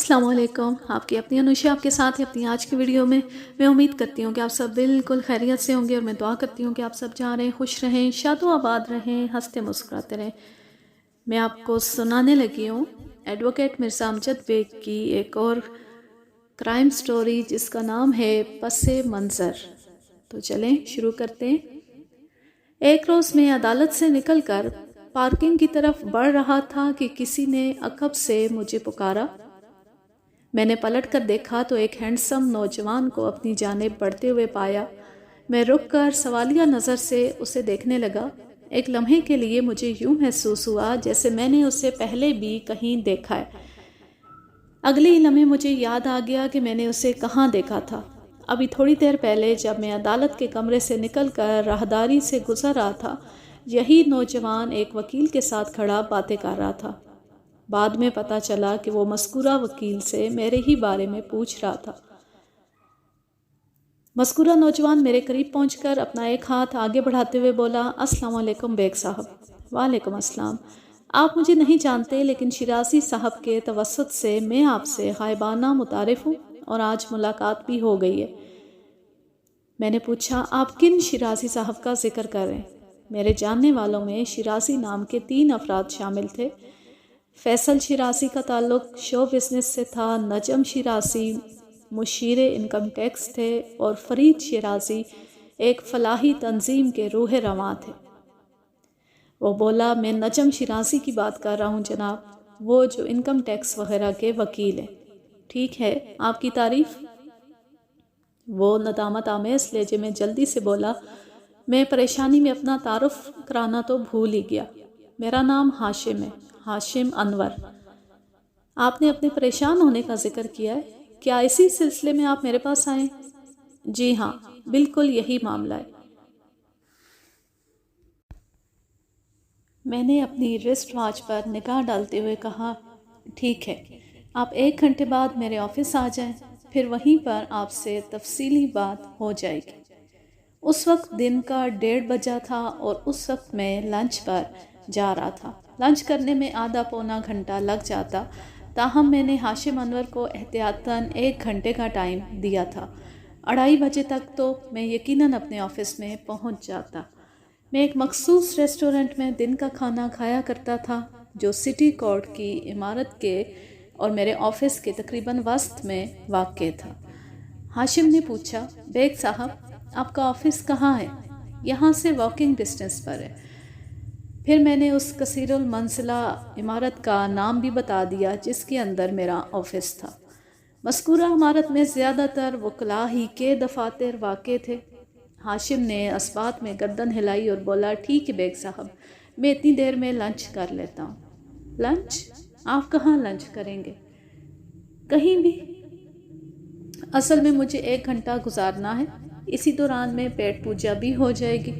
السلام علیکم، آپ کی اپنی انوشا آپ کے ساتھ ہے اپنی آج کی ویڈیو میں۔ میں امید کرتی ہوں کہ آپ سب بالکل خیریت سے ہوں گے، اور میں دعا کرتی ہوں کہ آپ سب جہاں رہیں خوش رہیں، شاد و آباد رہیں، ہنستے مسکراتے رہیں۔ میں آپ کو سنانے لگی ہوں ایڈوکیٹ مرزا امجد بیگ کی ایک اور کرائم سٹوری جس کا نام ہے پس منظر۔ تو چلیں شروع کرتے ہیں۔ ایک روز میں عدالت سے نکل کر پارکنگ کی طرف بڑھ رہا تھا کہ کسی نے عقب سے مجھے پکارا۔ میں نے پلٹ کر دیکھا تو ایک ہینڈسم نوجوان کو اپنی جانب بڑھتے ہوئے پایا۔ میں رک کر سوالیہ نظر سے اسے دیکھنے لگا۔ ایک لمحے کے لیے مجھے یوں محسوس ہوا جیسے میں نے اسے پہلے بھی کہیں دیکھا ہے۔ اگلے ہی لمحے مجھے یاد آ گیا کہ میں نے اسے کہاں دیکھا تھا۔ ابھی تھوڑی دیر پہلے جب میں عدالت کے کمرے سے نکل کر راہداری سے گزر رہا تھا، یہی نوجوان ایک وکیل کے ساتھ کھڑا باتیں کر رہا تھا۔ بعد میں پتہ چلا کہ وہ مذکورہ وکیل سے میرے ہی بارے میں پوچھ رہا تھا۔ مذکورہ نوجوان میرے قریب پہنچ کر اپنا ایک ہاتھ آگے بڑھاتے ہوئے بولا، السلام علیکم بیگ صاحب۔ وعلیکم السلام۔ آپ مجھے نہیں جانتے، لیکن شیرازی صاحب کے توسط سے میں آپ سے غائبانہ متعارف ہوں اور آج ملاقات بھی ہو گئی ہے۔ میں نے پوچھا، آپ کن شیرازی صاحب کا ذکر کر رہے ہیں؟ میرے جاننے والوں میں شیرازی نام کے 3 افراد شامل تھے۔ فیصل شیرازی کا تعلق شو بزنس سے تھا، نجم شیرازی مشیر انکم ٹیکس تھے، اور فرید شیرازی ایک فلاحی تنظیم کے روح رواں تھے۔ وہ بولا، میں نجم شیرازی کی بات کر رہا ہوں جناب، وہ جو انکم ٹیکس وغیرہ کے وکیل ہیں۔ ٹھیک ہے، آپ کی تعریف؟ وہ ندامت آمیز لہجے میں جلدی سے بولا، میں پریشانی میں اپنا تعارف کرانا تو بھول ہی گیا۔ میرا نام ہاشم ہے، ہاشم انور۔ آپ نے اپنے پریشان ہونے کا ذکر کیا ہے، کیا اسی سلسلے میں آپ میرے پاس آئے؟ جی ہاں، بالکل یہی معاملہ ہے۔ میں نے اپنی رسٹ واچ پر نگاہ ڈالتے ہوئے کہا، ٹھیک ہے، آپ 1 گھنٹے بعد میرے آفس آ جائیں، پھر وہیں پر آپ سے تفصیلی بات ہو جائے گی۔ اس وقت دن کا 1:30 بجا تھا اور اس وقت میں لنچ پر جا رہا تھا۔ لنچ کرنے میں آدھا پونا گھنٹہ لگ جاتا، تاہم میں نے ہاشم انور کو احتیاطاً 1 گھنٹے کا ٹائم دیا تھا۔ 2:30 بجے تک تو میں یقیناً اپنے آفس میں پہنچ جاتا۔ میں ایک مخصوص ریسٹورنٹ میں دن کا کھانا کھایا کرتا تھا جو سٹی کورٹ کی عمارت کے اور میرے آفس کے تقریباً وسط میں واقع تھا۔ ہاشم نے پوچھا، بیگ صاحب، آپ کا آفس کہاں ہے؟ یہاں سے واکنگ ڈسٹنس پر ہے۔ پھر میں نے اس کثیر المنزلہ عمارت کا نام بھی بتا دیا جس کے اندر میرا آفس تھا۔ مذکورہ عمارت میں زیادہ تر وکلاء ہی کے دفاتر واقع تھے۔ ہاشم نے اثبات میں گردن ہلائی اور بولا، ٹھیک ہے بیگ صاحب، میں اتنی دیر میں لنچ کر لیتا ہوں۔ لنچ؟ آپ کہاں لنچ کریں گے؟ کہیں بھی۔ اصل میں مجھے 1 گھنٹہ گزارنا ہے، اسی دوران میں پیٹ پوجا بھی ہو جائے گی۔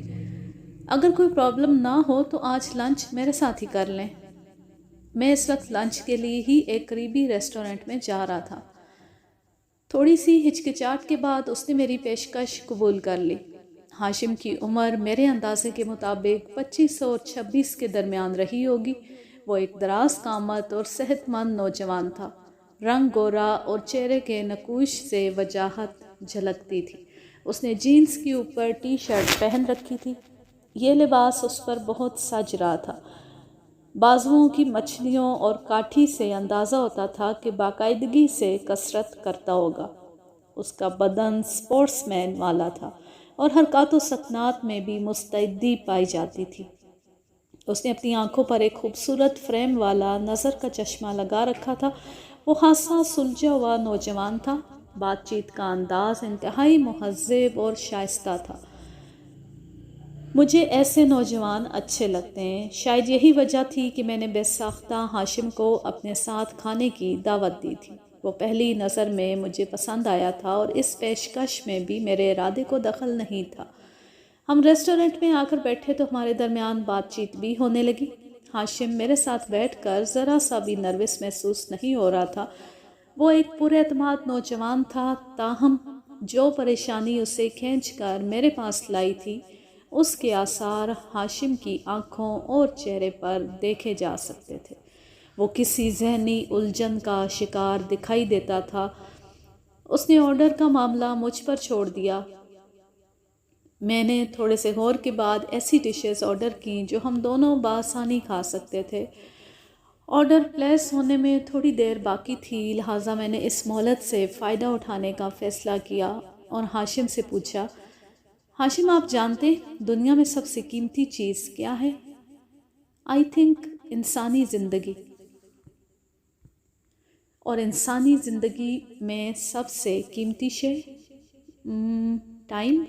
اگر کوئی پرابلم نہ ہو تو آج لنچ میرے ساتھ ہی کر لیں۔ میں اس وقت لنچ کے لیے ہی ایک قریبی ریسٹورنٹ میں جا رہا تھا۔ تھوڑی سی ہچکچاہٹ کے بعد اس نے میری پیشکش قبول کر لی۔ ہاشم کی عمر میرے اندازے کے مطابق 25 اور 26 کے درمیان رہی ہوگی۔ وہ ایک دراز قامت اور صحت مند نوجوان تھا۔ رنگ گورا اور چہرے کے نقوش سے وجاہت جھلکتی تھی۔ اس نے جینز کے اوپر ٹی شرٹ پہن رکھی تھی۔ یہ لباس اس پر بہت سج رہا تھا۔ بازوؤں کی مچھلیوں اور کاٹھی سے اندازہ ہوتا تھا کہ باقاعدگی سے کسرت کرتا ہوگا۔ اس کا بدن سپورٹس مین والا تھا اور حرکات و سکنات میں بھی مستعدی پائی جاتی تھی۔ اس نے اپنی آنکھوں پر ایک خوبصورت فریم والا نظر کا چشمہ لگا رکھا تھا۔ وہ خاصا سلجھا ہوا نوجوان تھا۔ بات چیت کا انداز انتہائی مہذب اور شائستہ تھا۔ مجھے ایسے نوجوان اچھے لگتے ہیں۔ شاید یہی وجہ تھی کہ میں نے بے ساختہ ہاشم کو اپنے ساتھ کھانے کی دعوت دی تھی۔ وہ پہلی نظر میں مجھے پسند آیا تھا اور اس پیشکش میں بھی میرے ارادے کو دخل نہیں تھا۔ ہم ریسٹورنٹ میں آ کر بیٹھے تو ہمارے درمیان بات چیت بھی ہونے لگی۔ ہاشم میرے ساتھ بیٹھ کر ذرا سا بھی نروس محسوس نہیں ہو رہا تھا۔ وہ ایک پر اعتماد نوجوان تھا، تاہم جو پریشانی اسے کھینچ کر میرے پاس لائی تھی اس کے آثار ہاشم کی آنکھوں اور چہرے پر دیکھے جا سکتے تھے۔ وہ کسی ذہنی الجھن کا شکار دکھائی دیتا تھا۔ اس نے آرڈر کا معاملہ مجھ پر چھوڑ دیا۔ میں نے تھوڑے سے غور کے بعد ایسی ڈشز آرڈر کیں جو ہم دونوں بآسانی کھا سکتے تھے۔ آرڈر پلیس ہونے میں تھوڑی دیر باقی تھی، لہٰذا میں نے اس مہلت سے فائدہ اٹھانے کا فیصلہ کیا اور ہاشم سے پوچھا، ہاشم آپ جانتے دنیا میں سب سے قیمتی چیز کیا ہے؟ آئی تھنک انسانی زندگی۔ اور انسانی زندگی میں سب سے قیمتی شے؟ ٹائم؟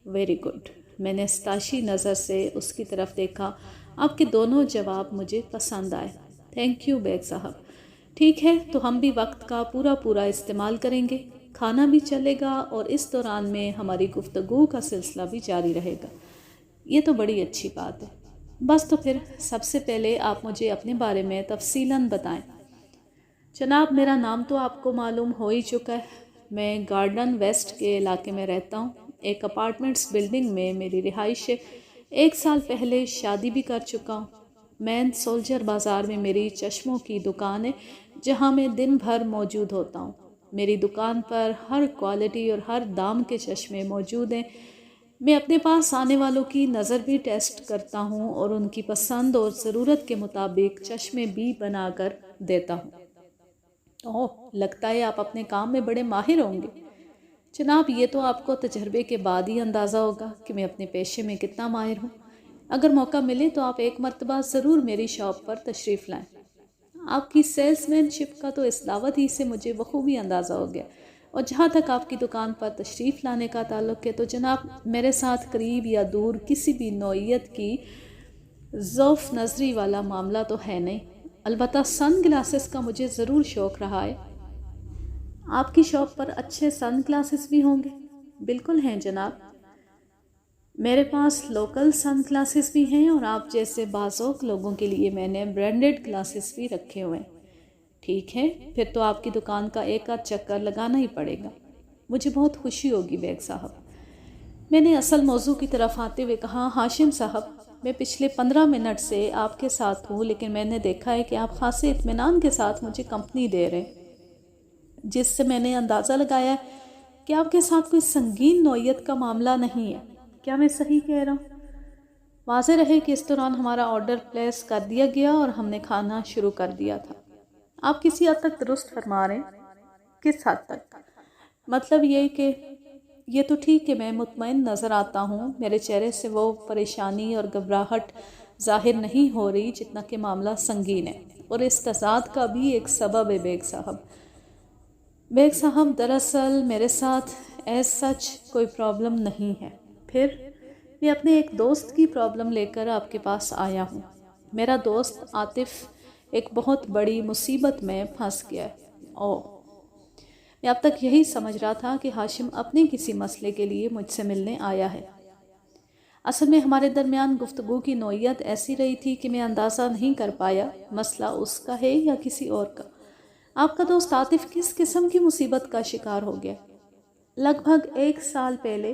Very good. میں نے استاشی نظر سے اس کی طرف دیکھا۔ آپ کے دونوں جواب مجھے پسند آئے۔ تھینک یو بیگ صاحب۔ ٹھیک ہے، تو ہم بھی وقت کا پورا استعمال کریں گے، کھانا بھی چلے گا اور اس دوران میں ہماری گفتگو کا سلسلہ بھی جاری رہے گا۔ یہ تو بڑی اچھی بات ہے۔ بس تو پھر سب سے پہلے آپ مجھے اپنے بارے میں تفصیلاً بتائیں۔ جناب، میرا نام تو آپ کو معلوم ہو ہی چکا ہے۔ میں گارڈن ویسٹ کے علاقے میں رہتا ہوں۔ ایک اپارٹمنٹس بلڈنگ میں میری رہائش ہے۔ 1 سال پہلے شادی بھی کر چکا ہوں۔ مین سولجر بازار میں میری چشموں کی دکان ہے جہاں میں دن بھر موجود ہوتا ہوں۔ میری دکان پر ہر کوالٹی اور ہر دام کے چشمے موجود ہیں۔ میں اپنے پاس آنے والوں کی نظر بھی ٹیسٹ کرتا ہوں اور ان کی پسند اور ضرورت کے مطابق چشمے بھی بنا کر دیتا ہوں۔ اوہ، لگتا ہے آپ اپنے کام میں بڑے ماہر ہوں گے۔ جناب، یہ تو آپ کو تجربے کے بعد ہی اندازہ ہوگا کہ میں اپنے پیشے میں کتنا ماہر ہوں۔ اگر موقع ملے تو آپ ایک مرتبہ ضرور میری شاپ پر تشریف لائیں۔ آپ کی سیلز مین شپ کا تو اس دعوت ہی سے مجھے بخوبی اندازہ ہو گیا۔ اور جہاں تک آپ کی دکان پر تشریف لانے کا تعلق ہے تو جناب، میرے ساتھ قریب یا دور کسی بھی نوعیت کی ضعف نظری والا معاملہ تو ہے نہیں، البتہ سن گلاسز کا مجھے ضرور شوق رہا ہے۔ آپ کی شاپ پر اچھے سن گلاسز بھی ہوں گے؟ بالکل ہیں جناب، میرے پاس لوکل سن گلاسز بھی ہیں اور آپ جیسے بازوق لوگوں کے لیے میں نے برانڈڈ گلاسز بھی رکھے ہوئے ہیں۔ ٹھیک ہے، پھر تو آپ کی دکان کا ایک آدھ چکر لگانا ہی پڑے گا۔ مجھے بہت خوشی ہوگی بیگ صاحب۔ میں نے اصل موضوع کی طرف آتے ہوئے کہا، ہاشم صاحب، میں پچھلے 15 منٹ سے آپ کے ساتھ ہوں، لیکن میں نے دیکھا ہے کہ آپ خاصے اطمینان کے ساتھ مجھے کمپنی دے رہے ہیں، جس سے میں نے اندازہ لگایا کہ آپ کے ساتھ کوئی سنگین نوعیت کا معاملہ نہیں ہے۔ کیا میں صحیح کہہ رہا ہوں؟ واضح رہے کہ اس دوران ہمارا آرڈر پلیس کر دیا گیا اور ہم نے کھانا شروع کر دیا تھا۔ آپ کسی حد تک درست فرما رہے ہیں۔ کس حد تک؟ مطلب یہ کہ یہ تو ٹھیک ہے، میں مطمئن نظر آتا ہوں، میرے چہرے سے وہ پریشانی اور گھبراہٹ ظاہر نہیں ہو رہی جتنا کہ معاملہ سنگین ہے، اور اس تضاد کا بھی ایک سبب ہے بیگ صاحب۔ بیگ صاحب، دراصل میرے ساتھ ایز سچ کوئی پرابلم نہیں ہے۔ پھر میں اپنے ایک دوست کی پرابلم لے کر آپ کے پاس آیا ہوں۔ میرا دوست عاطف ایک بہت بڑی مصیبت میں پھنس گیا ہے۔ اوہ، میں اب تک یہی سمجھ رہا تھا کہ ہاشم اپنے کسی مسئلے کے لیے مجھ سے ملنے آیا ہے۔ اصل میں ہمارے درمیان گفتگو کی نوعیت ایسی رہی تھی کہ میں اندازہ نہیں کر پایا مسئلہ اس کا ہے یا کسی اور کا۔ آپ کا دوست عاطف کس قسم کی مصیبت کا شکار ہو گیا؟ لگ بھگ 1 سال پہلے۔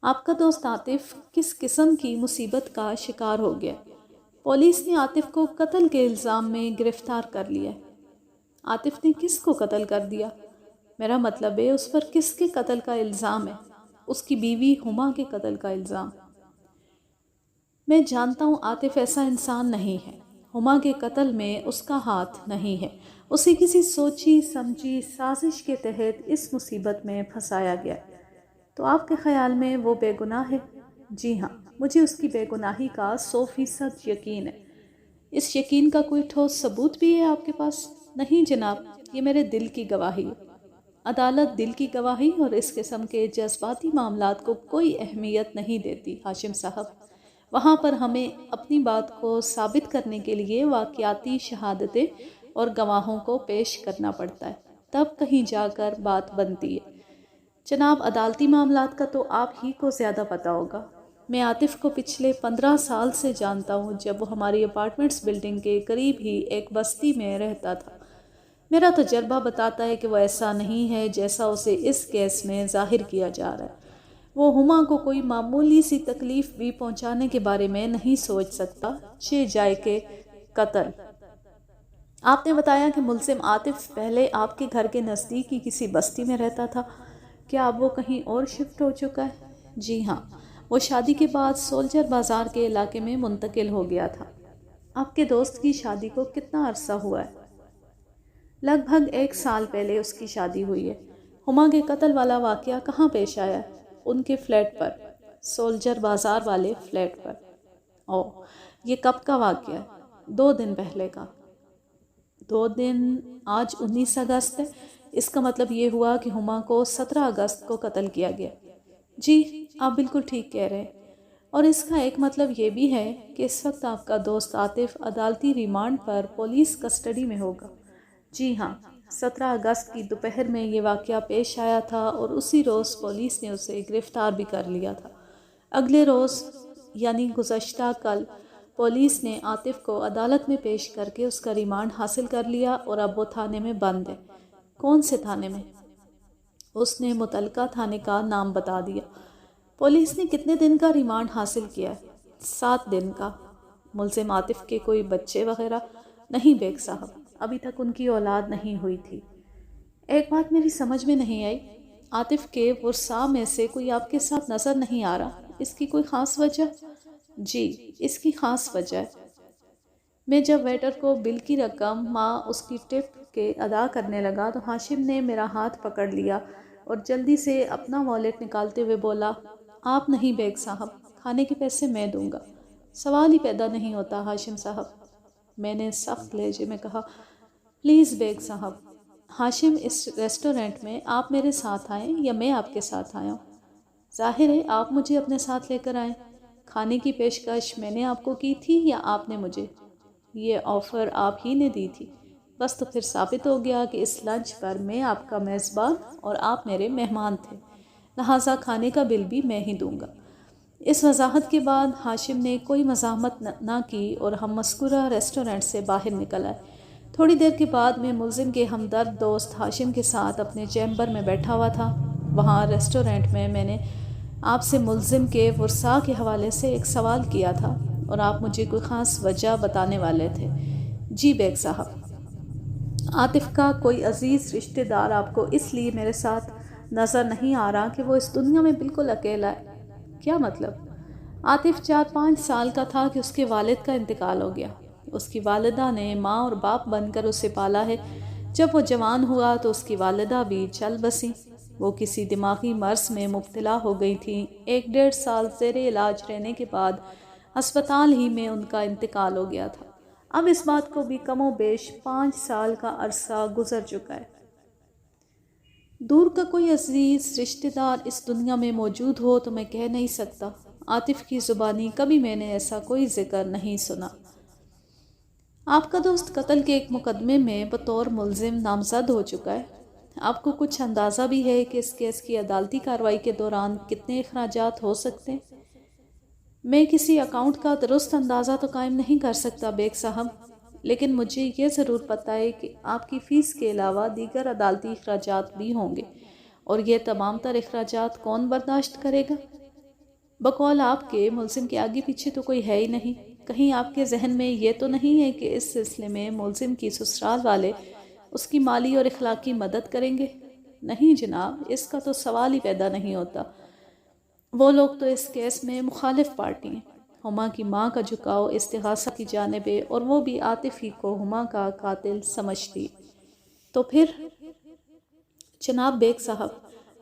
آپ کا دوست عاطف کس قسم کی مصیبت کا شکار ہو گیا؟ پولیس نے عاطف کو قتل کے الزام میں گرفتار کر لیا ہے۔ عاطف نے کس کو قتل کر دیا؟ میرا مطلب ہے اس پر کس کے قتل کا الزام ہے؟ اس کی بیوی ہما کے قتل کا الزام۔ میں جانتا ہوں عاطف ایسا انسان نہیں ہے، ہما کے قتل میں اس کا ہاتھ نہیں ہے، اسے کسی سوچی سمجھی سازش کے تحت اس مصیبت میں پھنسایا گیا۔ تو آپ کے خیال میں وہ بے گناہ ہے؟ جی ہاں، مجھے اس کی بے گناہی کا 100% یقین ہے۔ اس یقین کا کوئی ٹھوس ثبوت بھی ہے آپ کے پاس؟ نہیں جناب، یہ میرے دل کی گواہی ہے۔ عدالت دل کی گواہی اور اس قسم کے جذباتی معاملات کو کوئی اہمیت نہیں دیتی ہاشم صاحب۔ وہاں پر ہمیں اپنی بات کو ثابت کرنے کے لیے واقعاتی شہادتیں اور گواہوں کو پیش کرنا پڑتا ہے، تب کہیں جا کر بات بنتی ہے۔ جناب، عدالتی معاملات کا تو آپ ہی کو زیادہ پتہ ہوگا۔ میں عاطف کو پچھلے 15 سال سے جانتا ہوں، جب وہ ہماری اپارٹمنٹس بلڈنگ کے قریب ہی ایک بستی میں رہتا تھا۔ میرا تجربہ بتاتا ہے کہ وہ ایسا نہیں ہے جیسا اسے اس کیس میں ظاہر کیا جا رہا ہے۔ وہ ہما کو کوئی معمولی سی تکلیف بھی پہنچانے کے بارے میں نہیں سوچ سکتا، چہ جائے کہ قتل۔ آپ نے بتایا کہ ملزم عاطف پہلے آپ کے گھر کے نزدیک ہی کسی بستی میں رہتا تھا، کیا اب وہ کہیں اور شفٹ ہو چکا ہے؟ جی ہاں، وہ شادی کے بعد سولجر بازار کے علاقے میں منتقل ہو گیا تھا۔ آپ کے دوست کی شادی کو کتنا عرصہ ہوا ہے؟ لگ بھگ 1 سال پہلے اس کی شادی ہوئی ہے۔ ہما کے قتل والا واقعہ کہاں پیش آیا ہے؟ ان کے فلیٹ پر، سولجر بازار والے فلیٹ پر۔ او، یہ کب کا واقعہ ہے؟ 2 دن پہلے کا۔ 2 دن، آج 19 اگست ہے، اس کا مطلب یہ ہوا کہ ہما کو 17 اگست کو قتل کیا گیا۔ جی، آپ بالکل ٹھیک کہہ رہے ہیں، اور اس کا ایک مطلب یہ بھی ہے کہ اس وقت آپ کا دوست عاطف عدالتی ریمانڈ پر پولیس کسٹڈی میں ہوگا۔ جی ہاں، 17 اگست کی دوپہر میں یہ واقعہ پیش آیا تھا اور اسی روز پولیس نے اسے گرفتار بھی کر لیا تھا۔ اگلے روز یعنی گزشتہ کل پولیس نے عاطف کو عدالت میں پیش کر کے اس کا ریمانڈ حاصل کر لیا اور اب وہ تھانے میں بند ہے۔ کون سے تھانے میں؟ اس نے متعلقہ تھانے کا نام بتا دیا۔ پولیس نے کتنے دن کا ریمانڈ حاصل کیا ہے؟ 7 دن کا۔ ملزم عاطف کے کوئی بچے وغیرہ؟ نہیں بیگ صاحب، ابھی تک ان کی اولاد نہیں ہوئی تھی۔ ایک بات میری سمجھ میں نہیں آئی، عاطف کے ورثاء میں سے کوئی آپ کے ساتھ نظر نہیں آ رہا، اس کی کوئی خاص وجہ؟ جی، اس کی خاص وجہ ہے۔ میں جب ویٹر کو بل کی رقم اس کی ٹپ کے ادا کرنے لگا تو ہاشم نے میرا ہاتھ پکڑ لیا اور جلدی سے اپنا والیٹ نکالتے ہوئے بولا، آپ نہیں بیگ صاحب، کھانے کے پیسے میں دوں گا۔ سوال ہی پیدا نہیں ہوتا ہاشم صاحب، میں نے سخت لہجے میں کہا۔ پلیز بیگ صاحب۔ ہاشم، اس ریسٹورنٹ میں آپ میرے ساتھ آئیں یا میں آپ کے ساتھ آیا ہوں؟ ظاہر ہے آپ مجھے اپنے ساتھ لے کر آئیں۔ کھانے کی پیشکش میں نے آپ کو کی تھی یا آپ نے مجھے؟ یہ آفر آپ ہی نے دی تھی۔ بس تو پھر ثابت ہو گیا کہ اس لنچ پر میں آپ کا میزبان اور آپ میرے مہمان تھے، لہٰذا کھانے کا بل بھی میں ہی دوں گا۔ اس وضاحت کے بعد ہاشم نے کوئی مزاحمت نہ کی اور ہم مذکورہ ریسٹورنٹ سے باہر نکل آئے۔ تھوڑی دیر کے بعد میں ملزم کے ہمدرد دوست ہاشم کے ساتھ اپنے چیمبر میں بیٹھا ہوا تھا۔ وہاں ریسٹورنٹ میں نے آپ سے ملزم کے ورثاء کے حوالے سے ایک سوال کیا تھا اور آپ مجھے کوئی خاص وجہ بتانے والے تھے۔ جی بیگ صاحب، عاطف کا کوئی عزیز رشتہ دار آپ کو اس لیے میرے ساتھ نظر نہیں آ رہا کہ وہ اس دنیا میں بالکل اکیلا ہے۔ کیا مطلب؟ عاطف 4-5 سال کا تھا کہ اس کے والد کا انتقال ہو گیا۔ اس کی والدہ نے ماں اور باپ بن کر اسے پالا ہے۔ جب وہ جوان ہوا تو اس کی والدہ بھی چل بسی۔ وہ کسی دماغی مرض میں مبتلا ہو گئی تھی۔ 1-1.5 سال زیر علاج رہنے کے بعد ہسپتال ہی میں ان کا انتقال ہو گیا تھا۔ اب اس بات کو بھی کم و بیش 5 سال کا عرصہ گزر چکا ہے۔ دور کا کوئی عزیز رشتہ دار اس دنیا میں موجود ہو تو میں کہہ نہیں سکتا۔ عاطف کی زبانی کبھی میں نے ایسا کوئی ذکر نہیں سنا۔ آپ کا دوست قتل کے ایک مقدمے میں بطور ملزم نامزد ہو چکا ہے۔ آپ کو کچھ اندازہ بھی ہے کہ اس کیس کی عدالتی کارروائی کے دوران کتنے اخراجات ہو سکتے ہیں؟ میں کسی اکاؤنٹ کا درست اندازہ تو قائم نہیں کر سکتا بیگ صاحب، لیکن مجھے یہ ضرور پتہ ہے کہ آپ کی فیس کے علاوہ دیگر عدالتی اخراجات بھی ہوں گے، اور یہ تمام تر اخراجات کون برداشت کرے گا؟ بقول آپ کے ملزم کے آگے پیچھے تو کوئی ہے ہی نہیں۔ کہیں آپ کے ذہن میں یہ تو نہیں ہے کہ اس سلسلے میں ملزم کی سسرال والے اس کی مالی اور اخلاقی مدد کریں گے؟ نہیں جناب، اس کا تو سوال ہی پیدا نہیں ہوتا۔ وہ لوگ تو اس کیس میں مخالف پارٹی ہیں۔ ہما کی ماں کا جھکاؤ استغاثہ کی جانب ہے اور وہ بھی عاطف ہی کو ہما کا قاتل سمجھتی۔ تو پھر جناب بیگ صاحب،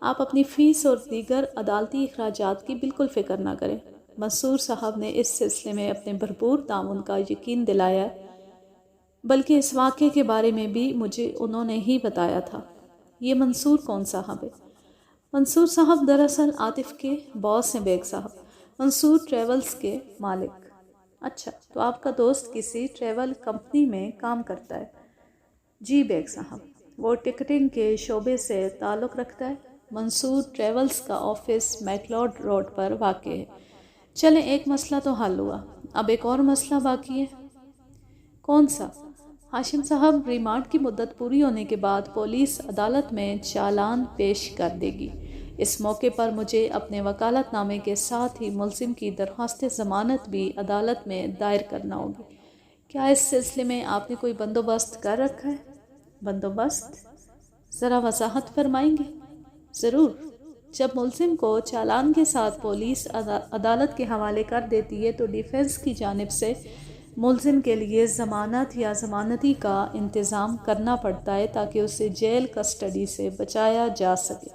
آپ اپنی فیس اور دیگر عدالتی اخراجات کی بالکل فکر نہ کریں۔ منصور صاحب نے اس سلسلے میں اپنے بھرپور تعاون کا یقین دلایا، بلکہ اس واقعے کے بارے میں بھی مجھے انہوں نے ہی بتایا تھا۔ یہ منصور کون صاحب ہے؟ منصور صاحب دراصل عاطف کے باس ہیں بیگ صاحب، منصور ٹریولز کے مالک۔ اچھا، تو آپ کا دوست کسی ٹریول کمپنی میں کام کرتا ہے؟ جی بیگ صاحب، وہ ٹکٹنگ کے شعبے سے تعلق رکھتا ہے۔ منصور ٹریولز کا آفس میکلوڈ روڈ پر واقع ہے۔ چلیں، ایک مسئلہ تو حل ہوا، اب ایک اور مسئلہ باقی ہے۔ کون سا؟ ہاشم صاحب، ریمانڈ کی مدت پوری ہونے کے بعد پولیس عدالت میں چالان پیش کر دے گی۔ اس موقع پر مجھے اپنے وکالت نامے کے ساتھ ہی ملزم کی درخواست ضمانت بھی عدالت میں دائر کرنا ہوگی۔ کیا اس سلسلے میں آپ نے کوئی بندوبست کر رکھا ہے؟ بندوبست؟ ذرا وضاحت فرمائیں گے؟ ضرور۔ جب ملزم کو چالان کے ساتھ پولیس عدالت کے حوالے کر دیتی ہے تو ڈیفنس کی جانب سے ملزم کے لیے ضمانت یا ضمانتی کا انتظام کرنا پڑتا ہے تاکہ اسے جیل کسٹڈی سے بچایا جا سکے۔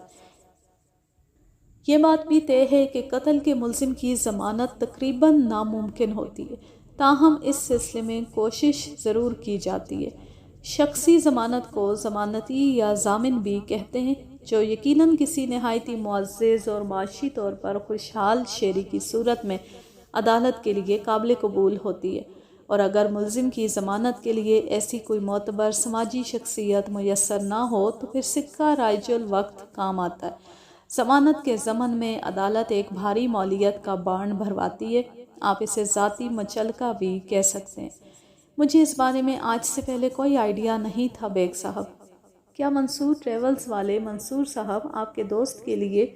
یہ بات بھی طے ہے کہ قتل کے ملزم کی ضمانت تقریباً ناممکن ہوتی ہے، تاہم اس سلسلے میں کوشش ضرور کی جاتی ہے۔ شخصی ضمانت کو ضمانتی یا ضامن بھی کہتے ہیں، جو یقیناً کسی نہایتی معزز اور معاشی طور پر خوشحال شہری کی صورت میں عدالت کے لیے قابل قبول ہوتی ہے، اور اگر ملزم کی ضمانت کے لیے ایسی کوئی معتبر سماجی شخصیت میسر نہ ہو تو پھر سکہ رائج الوقت کام آتا ہے۔ ضمانت کے ضمن میں عدالت ایک بھاری مالیت کا بانڈ بھرواتی ہے، آپ اسے ذاتی مچلکہ بھی کہہ سکتے ہیں۔ مجھے اس بارے میں آج سے پہلے کوئی آئیڈیا نہیں تھا بیگ صاحب۔ کیا منصور ٹریولز والے منصور صاحب آپ کے دوست کے لیے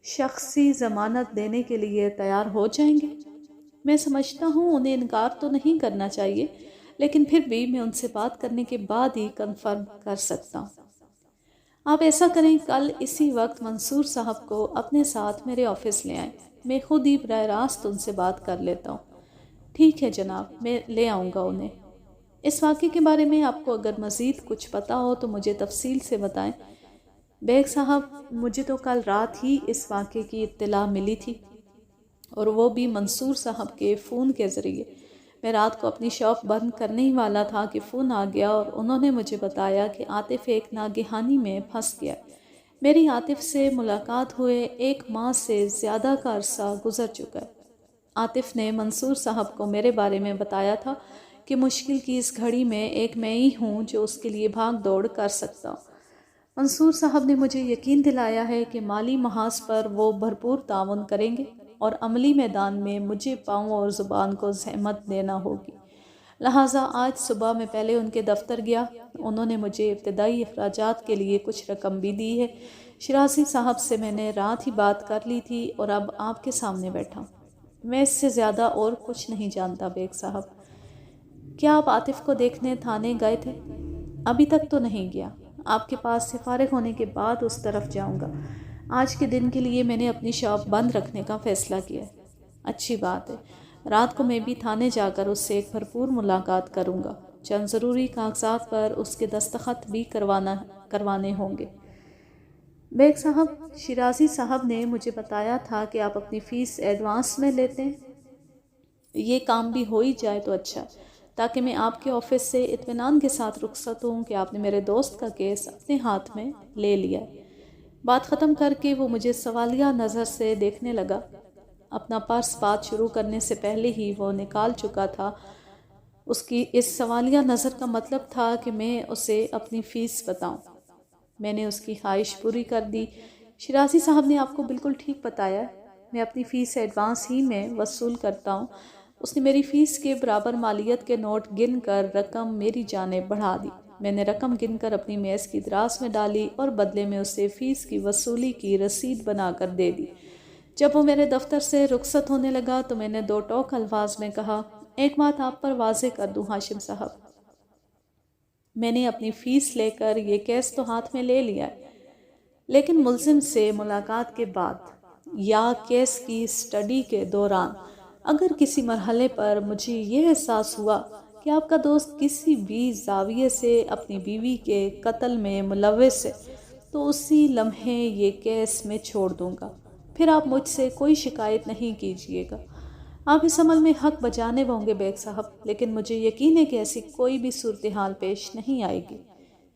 شخصی ضمانت دینے کے لیے تیار ہو جائیں گے؟ میں سمجھتا ہوں انہیں انکار تو نہیں کرنا چاہیے، لیکن پھر بھی میں ان سے بات کرنے کے بعد ہی کنفرم کر سکتا ہوں۔ آپ ایسا کریں، کل اسی وقت منصور صاحب کو اپنے ساتھ میرے آفس لے آئیں، میں خود ہی براہ راست ان سے بات کر لیتا ہوں۔ ٹھیک ہے جناب، میں لے آؤں گا انہیں۔ اس واقعے کے بارے میں آپ کو اگر مزید کچھ پتا ہو تو مجھے تفصیل سے بتائیں۔ بیگ صاحب، مجھے تو کل رات ہی اس واقعے کی اطلاع ملی تھی، اور وہ بھی منصور صاحب کے فون کے ذریعے۔ میں رات کو اپنی شاپ بند کرنے ہی والا تھا کہ فون آ گیا اور انہوں نے مجھے بتایا کہ عاطف ایک ناگہانی میں پھنس گیا۔ میری عاطف سے ملاقات ہوئے 1 ماہ سے زیادہ کا عرصہ گزر چکا ہے۔ عاطف نے منصور صاحب کو میرے بارے میں بتایا تھا کہ مشکل کی اس گھڑی میں ایک میں ہی ہوں جو اس کے لیے بھاگ دوڑ کر سکتا ہوں۔ منصور صاحب نے مجھے یقین دلایا ہے کہ مالی محاذ پر وہ بھرپور تعاون کریں گے اور عملی میدان میں مجھے پاؤں اور زبان کو زحمت دینا ہوگی۔ لہٰذا آج صبح میں پہلے ان کے دفتر گیا، انہوں نے مجھے ابتدائی اخراجات کے لیے کچھ رقم بھی دی ہے۔ شرازی صاحب سے میں نے رات ہی بات کر لی تھی اور اب آپ کے سامنے بیٹھا ہوں۔ میں اس سے زیادہ اور کچھ نہیں جانتا بیگ صاحب۔ کیا آپ عاطف کو دیکھنے تھانے گئے تھے؟ ابھی تک تو نہیں گیا، آپ کے پاس سے فارغ ہونے کے بعد اس طرف جاؤں گا۔ آج کے دن کے لیے میں نے اپنی شاپ بند رکھنے کا فیصلہ کیا ہے۔ اچھی بات ہے، رات کو میں بھی تھانے جا کر اس سے ایک بھرپور ملاقات کروں گا۔ چند ضروری کاغذات پر اس کے دستخط بھی کروانے ہوں گے۔ بیگ صاحب، شرازی صاحب نے مجھے بتایا تھا کہ آپ اپنی فیس ایڈوانس میں لیتے ہیں۔ یہ کام بھی ہو ہی جائے تو اچھا، تاکہ میں آپ کے آفس سے اطمینان کے ساتھ رخصت ہوں کہ آپ نے میرے دوست کا کیس اپنے ہاتھ میں لے لیا ہے۔ بات ختم کر کے وہ مجھے سوالیہ نظر سے دیکھنے لگا۔ اپنا پرس بات شروع کرنے سے پہلے ہی وہ نکال چکا تھا۔ اس کی اس سوالیہ نظر کا مطلب تھا کہ میں اسے اپنی فیس بتاؤں۔ میں نے اس کی خواہش پوری کر دی۔ شرازی صاحب نے آپ کو بالکل ٹھیک بتایا ہے، میں اپنی فیس ایڈوانس ہی میں وصول کرتا ہوں۔ اس نے میری فیس کے برابر مالیت کے نوٹ گن کر رقم میری جانب بڑھا دی۔ میں نے رقم گن کر اپنی میز کی دراز میں ڈالی اور بدلے میں اسے فیس کی وصولی کی رسید بنا کر دے دی۔ جب وہ میرے دفتر سے رخصت ہونے لگا تو میں نے 2 ٹوک الفاظ میں کہا، ایک بات آپ پر واضح کر دوں ہاشم صاحب، میں نے اپنی فیس لے کر یہ کیس تو ہاتھ میں لے لیا ہے، لیکن ملزم سے ملاقات کے بعد یا کیس کی سٹڈی کے دوران اگر کسی مرحلے پر مجھے یہ احساس ہوا کہ آپ کا دوست کسی بھی زاویے سے اپنی بیوی کے قتل میں ملوث ہے تو اسی لمحے یہ کیس میں چھوڑ دوں گا۔ پھر آپ مجھ سے کوئی شکایت نہیں کیجیے گا۔ آپ اس عمل میں حق بجانب ہوں گے بیگ صاحب، لیکن مجھے یقین ہے کہ ایسی کوئی بھی صورتحال پیش نہیں آئے گی۔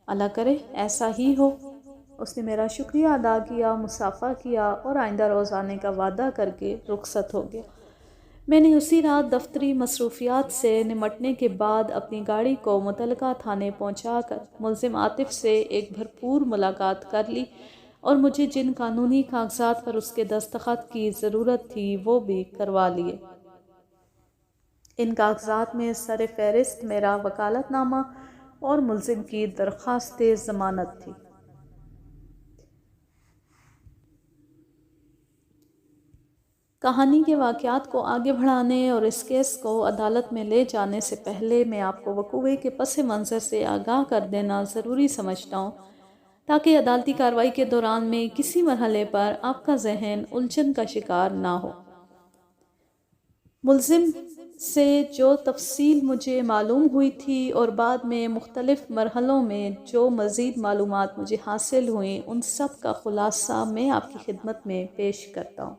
اللہ کرے ایسا ہی ہو۔ اس نے میرا شکریہ ادا کیا، مصافحہ کیا اور آئندہ روز آنے کا وعدہ کر کے رخصت ہو گیا۔ میں نے اسی رات دفتری مصروفیات سے نمٹنے کے بعد اپنی گاڑی کو متعلقہ تھانے پہنچا کر ملزم عاطف سے ایک بھرپور ملاقات کر لی اور مجھے جن قانونی کاغذات پر اس کے دستخط کی ضرورت تھی وہ بھی کروا لیے۔ ان کاغذات میں سر فہرست میرا وکالت نامہ اور ملزم کی درخواست ضمانت تھی۔ کہانی کے واقعات کو آگے بڑھانے اور اس کیس کو عدالت میں لے جانے سے پہلے میں آپ کو وقوعے کے پس منظر سے آگاہ کر دینا ضروری سمجھتا ہوں، تاکہ عدالتی کارروائی کے دوران میں کسی مرحلے پر آپ کا ذہن الجھن کا شکار نہ ہو۔ ملزم سے جو تفصیل مجھے معلوم ہوئی تھی اور بعد میں مختلف مرحلوں میں جو مزید معلومات مجھے حاصل ہوئیں، ان سب کا خلاصہ میں آپ کی خدمت میں پیش کرتا ہوں۔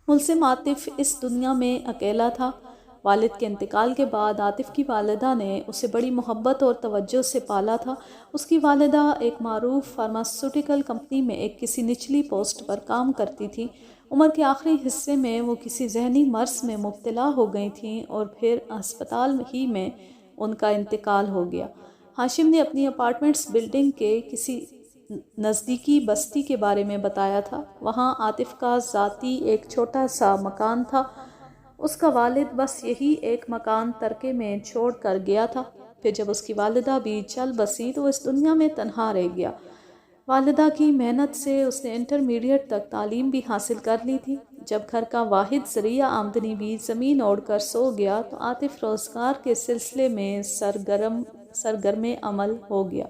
ملزم عاطف اس دنیا میں اکیلا تھا۔ والد کے انتقال کے بعد عاطف کی والدہ نے اسے بڑی محبت اور توجہ سے پالا تھا۔ اس کی والدہ ایک معروف فارماسیوٹیکل کمپنی میں ایک کسی نچلی پوسٹ پر کام کرتی تھی۔ عمر کے آخری حصے میں وہ کسی ذہنی مرض میں مبتلا ہو گئی تھیں اور پھر ہسپتال ہی میں ان کا انتقال ہو گیا۔ ہاشم نے اپنی اپارٹمنٹس بلڈنگ کے کسی نزدیکی بستی کے بارے میں بتایا تھا۔ وہاں عاطف کا ذاتی ایک چھوٹا سا مکان تھا۔ اس کا والد بس یہی ایک مکان ترکے میں چھوڑ کر گیا تھا۔ پھر جب اس کی والدہ بھی چل بسی تو اس دنیا میں تنہا رہ گیا۔ والدہ کی محنت سے اس نے انٹرمیڈیٹ تک تعلیم بھی حاصل کر لی تھی۔ جب گھر کا واحد ذریعہ آمدنی بھی زمین اوڑھ کر سو گیا تو عاطف روزگار کے سلسلے میں سرگرم عمل ہو گیا۔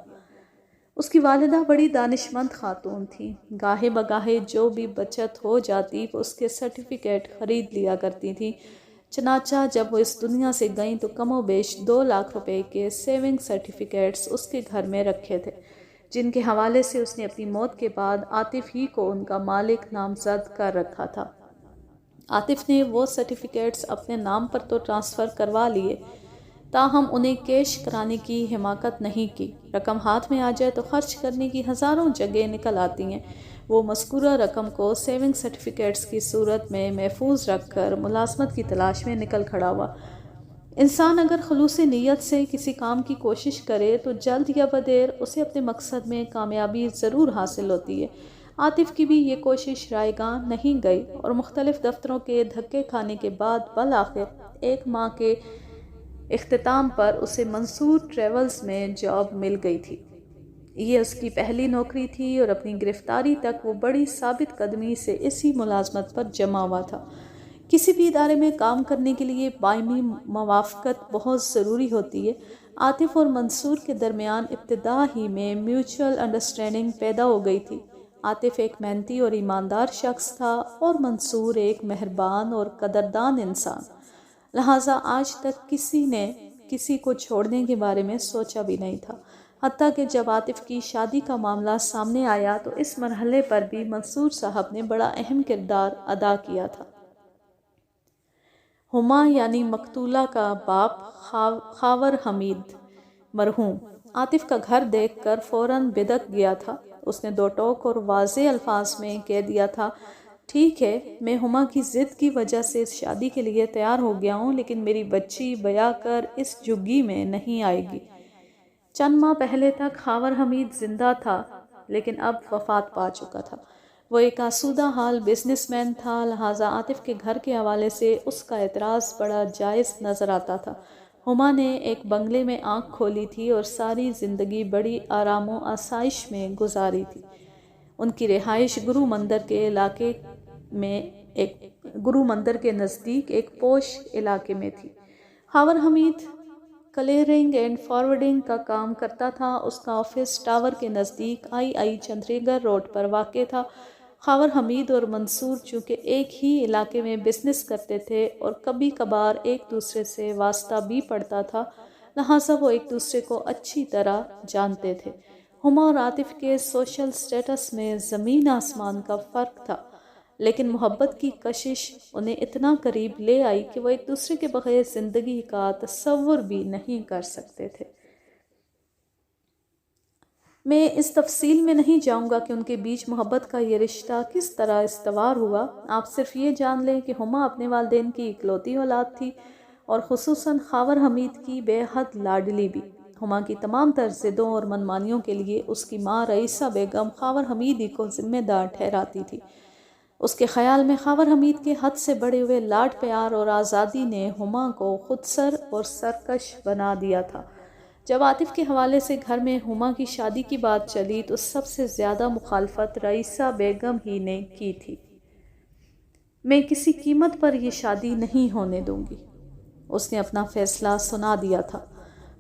اس کی والدہ بڑی دانشمند خاتون تھی۔ گاہے بگاہے جو بھی بچت ہو جاتی وہ اس کے سرٹیفکیٹ خرید لیا کرتی تھی۔ چنانچہ جب وہ اس دنیا سے گئیں تو کم و بیش 2 لاکھ روپے کے سیونگ سرٹیفکیٹس اس کے گھر میں رکھے تھے، جن کے حوالے سے اس نے اپنی موت کے بعد عاطف ہی کو ان کا مالک نامزد کر رکھا تھا۔ عاطف نے وہ سرٹیفکیٹس اپنے نام پر تو ٹرانسفر کروا لیے، تاہم انہیں کیش کرانے کی حماقت نہیں کی۔ رقم ہاتھ میں آ جائے تو خرچ کرنے کی ہزاروں جگہیں نکل آتی ہیں۔ وہ مذکورہ رقم کو سیونگ سرٹیفکیٹس کی صورت میں محفوظ رکھ کر ملازمت کی تلاش میں نکل کھڑا ہوا۔ انسان اگر خلوص نیت سے کسی کام کی کوشش کرے تو جلد یا بدیر اسے اپنے مقصد میں کامیابی ضرور حاصل ہوتی ہے۔ عاطف کی بھی یہ کوشش رائے گاں نہیں گئی اور مختلف دفتروں کے دھکے کھانے کے بعد بالآخر 1 ماہ کے اختتام پر اسے منصور ٹریولز میں جاب مل گئی تھی۔ یہ اس کی پہلی نوکری تھی اور اپنی گرفتاری تک وہ بڑی ثابت قدمی سے اسی ملازمت پر جمع ہوا تھا۔ کسی بھی ادارے میں کام کرنے کے لیے باہمی موافقت بہت ضروری ہوتی ہے۔ عاطف اور منصور کے درمیان ابتدا ہی میں میوچل انڈرسٹینڈنگ پیدا ہو گئی تھی۔ عاطف ایک محنتی اور ایماندار شخص تھا اور منصور ایک مہربان اور قدردان انسان، لہٰذا آج تک کسی نے کسی کو چھوڑنے کے بارے میں سوچا بھی نہیں تھا۔ حتیٰ کہ جب عاطف کی شادی کا معاملہ سامنے آیا تو اس مرحلے پر بھی منصور صاحب نے بڑا اہم کردار ادا کیا تھا۔ ہما یعنی مقتولہ کا باپ خاور حمید مرحوم عاطف کا گھر دیکھ کر فوراً بدک گیا تھا۔ اس نے 2 ٹوک اور واضح الفاظ میں کہہ دیا تھا، ٹھیک ہے، میں ہما کی ضد کی وجہ سے اس شادی کے لیے تیار ہو گیا ہوں، لیکن میری بچی بیاہ کر اس جھگی میں نہیں آئے گی۔ چند ماہ پہلے تک خاور حمید زندہ تھا لیکن اب وفات پا چکا تھا۔ وہ ایک آسودہ حال بزنس مین تھا، لہٰذا عاطف کے گھر کے حوالے سے اس کا اعتراض بڑا جائز نظر آتا تھا۔ ہما نے ایک بنگلے میں آنکھ کھولی تھی اور ساری زندگی بڑی آرام و آسائش میں گزاری تھی۔ ان کی رہائش گرو مندر کے نزدیک ایک پوش علاقے میں تھی۔ خاور حمید کلیئرنگ اینڈ فارورڈنگ کا کام کرتا تھا۔ اس کا آفس ٹاور کے نزدیک آئی چندریگر روڈ پر واقع تھا۔ خاور حمید اور منصور چونکہ ایک ہی علاقے میں بزنس کرتے تھے اور کبھی کبھار ایک دوسرے سے واسطہ بھی پڑتا تھا، لہٰذا وہ ایک دوسرے کو اچھی طرح جانتے تھے۔ ہما اور عاطف کے سوشل سٹیٹس میں زمین آسمان کا فرق تھا، لیکن محبت کی کشش انہیں اتنا قریب لے آئی کہ وہ ایک دوسرے کے بغیر زندگی کا تصور بھی نہیں کر سکتے تھے۔ میں اس تفصیل میں نہیں جاؤں گا کہ ان کے بیچ محبت کا یہ رشتہ کس طرح استوار ہوا۔ آپ صرف یہ جان لیں کہ ہما اپنے والدین کی اکلوتی اولاد تھی اور خصوصاً خاور حمید کی بے حد لاڈلی بھی۔ ہما کی تمام تر ضدوں اور منمانیوں کے لیے اس کی ماں رئیسہ بیگم خاور حمید ہی کو ذمہ دار ٹھہراتی تھی۔ اس کے خیال میں خاور حمید کے حد سے بڑے ہوئے لاڈ پیار اور آزادی نے ہما کو خودسر اور سرکش بنا دیا تھا۔ جب عاطف کے حوالے سے گھر میں ہما کی شادی کی بات چلی تو سب سے زیادہ مخالفت رئیسہ بیگم ہی نے کی تھی۔ میں کسی قیمت پر یہ شادی نہیں ہونے دوں گی۔ اس نے اپنا فیصلہ سنا دیا تھا۔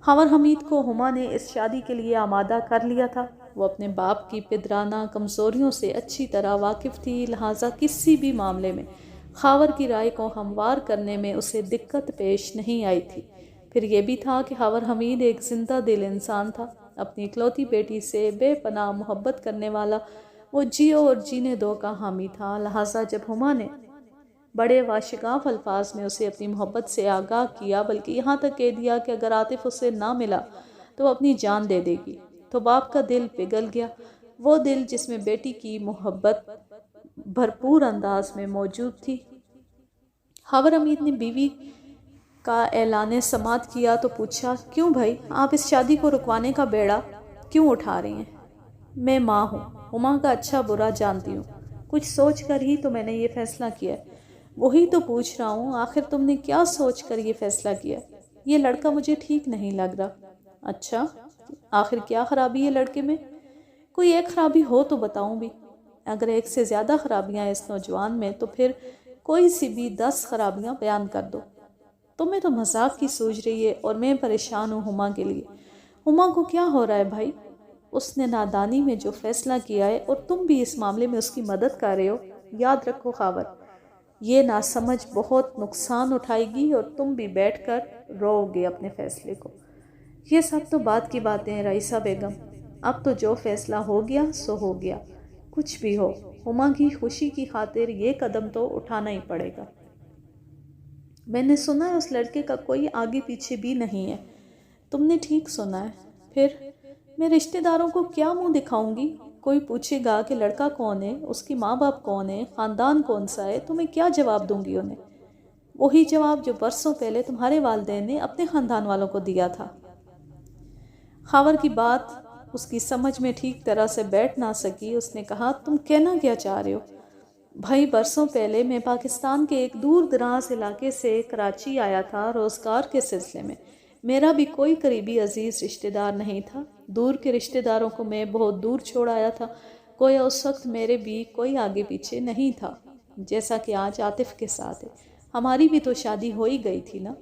خاور حمید کو ہما نے اس شادی کے لیے آمادہ کر لیا تھا۔ وہ اپنے باپ کی پدرانہ کمزوریوں سے اچھی طرح واقف تھی، لہٰذا کسی بھی معاملے میں خاور کی رائے کو ہموار کرنے میں اسے دقت پیش نہیں آئی تھی۔ پھر یہ بھی تھا کہ خاور حمید ایک زندہ دل انسان تھا، اپنی اکلوتی بیٹی سے بے پناہ محبت کرنے والا، وہ جیو اور جینے دو کا حامی تھا۔ لہٰذا جب ہما نے بڑے واشگاف الفاظ میں اسے اپنی محبت سے آگاہ کیا، بلکہ یہاں تک کہہ دیا کہ اگر عاطف اسے نہ ملا تو وہ اپنی جان دے دے گی، تو باپ کا دل پگھل گیا، وہ دل جس میں بیٹی کی محبت بھرپور انداز میں موجود تھی۔ خاور حمید نے بیوی کا اعلان سماعت کیا تو پوچھا، کیوں بھائی، آپ اس شادی کو رکوانے کا بیڑا کیوں اٹھا رہی ہیں؟ میں ماں ہوں، ہما کا اچھا برا جانتی ہوں، کچھ سوچ کر ہی تو میں نے یہ فیصلہ کیا ہے۔ وہی تو پوچھ رہا ہوں، آخر تم نے کیا سوچ کر یہ فیصلہ کیا؟ یہ لڑکا مجھے ٹھیک نہیں لگ رہا۔ اچھا، آخر کیا خرابی ہے لڑکے میں؟ کوئی ایک خرابی ہو تو بتاؤں بھی۔ اگر ایک سے زیادہ خرابیاں اس نوجوان میں تو پھر کوئی سی بھی 10 خرابیاں بیان کر دو۔ تمہیں تو مذاق کی سوچ رہی ہے اور میں پریشان ہوں ہما کے لیے۔ ہما کو کیا ہو رہا ہے بھائی؟ اس نے نادانی میں جو فیصلہ کیا ہے اور تم بھی اس معاملے میں اس کی مدد کر رہے ہو، یاد رکھو خاور، یہ ناسمجھ بہت نقصان اٹھائے گی اور تم بھی بیٹھ کر رو گے اپنے فیصلے کو۔ یہ سب تو بات کی باتیں ہیں رئیسہ بیگم، اب تو جو فیصلہ ہو گیا سو ہو گیا، کچھ بھی ہو ہما کی خوشی کی خاطر یہ قدم تو اٹھانا ہی پڑے گا۔ میں نے سنا ہے اس لڑکے کا کوئی آگے پیچھے بھی نہیں ہے۔ تم نے ٹھیک سنا ہے۔ پھر میں رشتہ داروں کو کیا منہ دکھاؤں گی؟ کوئی پوچھے گا کہ لڑکا کون ہے، اس کی ماں باپ کون ہے، خاندان کون سا ہے، تو میں کیا جواب دوں گی انہیں؟ وہی جواب جو برسوں پہلے تمہارے والدین نے اپنے خاندان والوں کو دیا تھا۔ خاور کی بات اس کی سمجھ میں ٹھیک طرح سے بیٹھ نہ سکی۔ اس نے کہا، تم کہنا کیا چاہ رہے ہو؟ بھائی، برسوں پہلے میں پاکستان کے ایک دور دراز علاقے سے کراچی آیا تھا روزگار کے سلسلے میں۔ میرا بھی کوئی قریبی عزیز رشتہ دار نہیں تھا، دور کے رشتہ داروں کو میں بہت دور چھوڑ آیا تھا، گویا اس وقت میرے بھی کوئی آگے پیچھے نہیں تھا، جیسا کہ آج عاطف کے ساتھ ہے۔ ہماری بھی تو شادی ہو ہی گئی تھی نا؟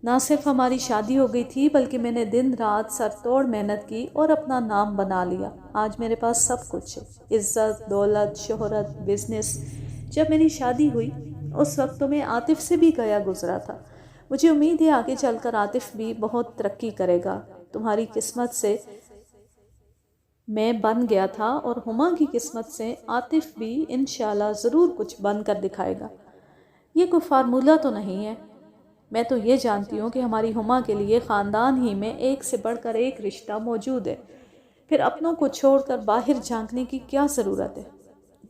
نہ صرف ہماری شادی ہو گئی تھی بلکہ میں نے دن رات سر توڑ محنت کی اور اپنا نام بنا لیا۔ آج میرے پاس سب کچھ ہے، عزت، دولت، شہرت، بزنس۔ جب میری شادی ہوئی اس وقت تو میں عاطف سے بھی گیا گزرا تھا۔ مجھے امید ہے آگے چل کر عاطف بھی بہت ترقی کرے گا۔ تمہاری قسمت سے میں بن گیا تھا اور ہما کی قسمت سے عاطف بھی انشاءاللہ ضرور کچھ بن کر دکھائے گا۔ یہ کوئی فارمولہ تو نہیں ہے۔ میں تو یہ جانتی ہوں کہ ہماری ہما کے لیے خاندان ہی میں ایک سے بڑھ کر ایک رشتہ موجود ہے، پھر اپنوں کو چھوڑ کر باہر جھانکنے کی کیا ضرورت ہے؟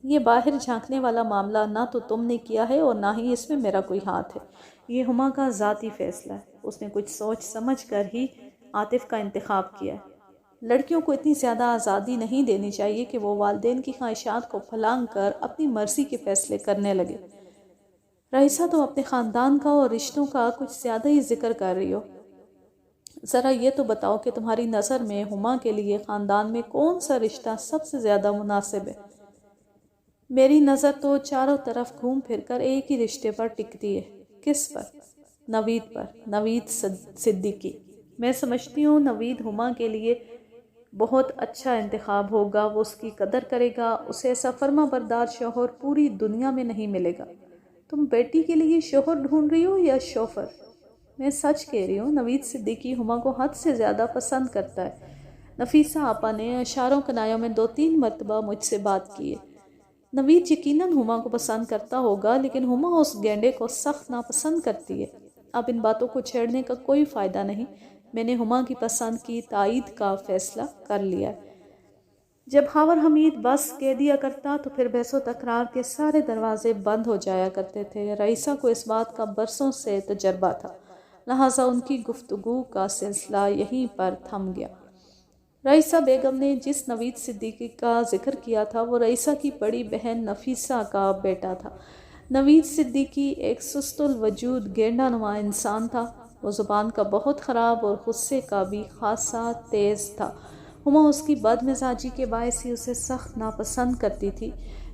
یہ باہر جھانکنے والا معاملہ نہ تو تم نے کیا ہے اور نہ ہی اس میں میرا کوئی ہاتھ ہے، یہ ہما کا ذاتی فیصلہ ہے۔ اس نے کچھ سوچ سمجھ کر ہی عاطف کا انتخاب کیا ہے۔ لڑکیوں کو اتنی زیادہ آزادی نہیں دینی چاہیے کہ وہ والدین کی خواہشات کو پھلانگ کر اپنی مرضی کے فیصلے کرنے لگے۔ رئیسہ، تم اپنے خاندان کا اور رشتوں کا کچھ زیادہ ہی ذکر کر رہی ہو۔ ذرا یہ تو بتاؤ کہ تمہاری نظر میں ہما کے لیے خاندان میں کون سا رشتہ سب سے زیادہ مناسب ہے؟ میری نظر تو چاروں طرف گھوم پھر کر ایک ہی رشتے پر ٹکتی ہے۔ کس پر؟ نوید پر، نوید صدیقی۔ میں سمجھتی ہوں نوید ہما کے لیے بہت اچھا انتخاب ہوگا، وہ اس کی قدر کرے گا، اسے ایسا فرما بردار شوہر پوری دنیا میں نہیں ملے گا۔ تم بیٹی کے لیے شوہر ڈھونڈ رہی ہو یا شوفر؟ میں سچ کہہ رہی ہوں، نوید صدیقی ہما کو حد سے زیادہ پسند کرتا ہے۔ نفیسہ آپا نے اشاروں کنایوں میں 2-3 مرتبہ مجھ سے بات کی ہے۔ نوید یقیناً ہما کو پسند کرتا ہوگا، لیکن ہما اس گینڈے کو سخت ناپسند کرتی ہے۔ اب ان باتوں کو چھیڑنے کا کوئی فائدہ نہیں، میں نے ہما کی پسند کی تائید کا فیصلہ کر لیا ہے۔ جب خاور حمید بس کہہ دیا کرتا تو پھر بحث و تکرار کے سارے دروازے بند ہو جایا کرتے تھے۔ رئیسہ کو اس بات کا برسوں سے تجربہ تھا، لہٰذا ان کی گفتگو کا سلسلہ یہیں پر تھم گیا۔ رئیسہ بیگم نے جس نوید صدیقی کا ذکر کیا تھا وہ رئیسہ کی بڑی بہن نفیسہ کا بیٹا تھا۔ نوید صدیقی ایک سست الوجود گینڈا نما انسان تھا، وہ زبان کا بہت خراب اور غصے کا بھی خاصا تیز تھا۔ ہما اس کی بد مزاجی کے باعث ہی اسے سخت ناپسند کرتی تھی۔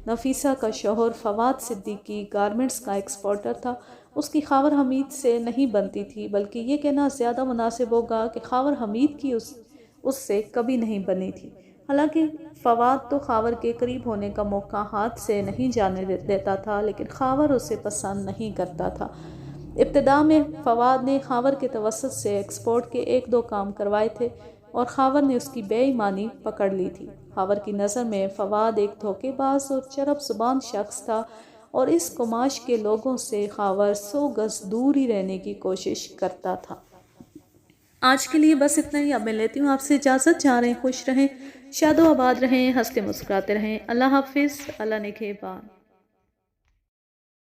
نفیسہ کا شوہر فواد صدیقی گارمنٹس کا ایکسپورٹر تھا۔ اس کی خاور حمید سے نہیں بنتی تھی، بلکہ یہ کہنا زیادہ مناسب ہوگا کہ خاور حمید کی اس سے کبھی نہیں بنی تھی۔ حالانکہ فواد تو خاور کے قریب ہونے کا موقع ہاتھ سے نہیں جانے دیتا تھا، لیکن خاور اسے پسند نہیں کرتا تھا۔ ابتدا میں فواد نے خاور کے توسط سے ایکسپورٹ کے 1-2 کام کروائے تھے اور خاور نے اس کی بے ایمانی پکڑ لی تھی۔ خاور کی نظر میں فواد ایک دھوکے باز اور چرب زبان شخص تھا اور اس قماش کے لوگوں سے خاور 100 گز دور ہی رہنے کی کوشش کرتا تھا۔ آج کے لیے بس اتنا ہی، اب میں لیتی ہوں آپ سے اجازت۔ جا رہے ہیں، خوش رہیں، شاد و آباد رہیں، ہنستے مسکراتے رہیں۔ اللہ حافظ، اللہ نگہبان۔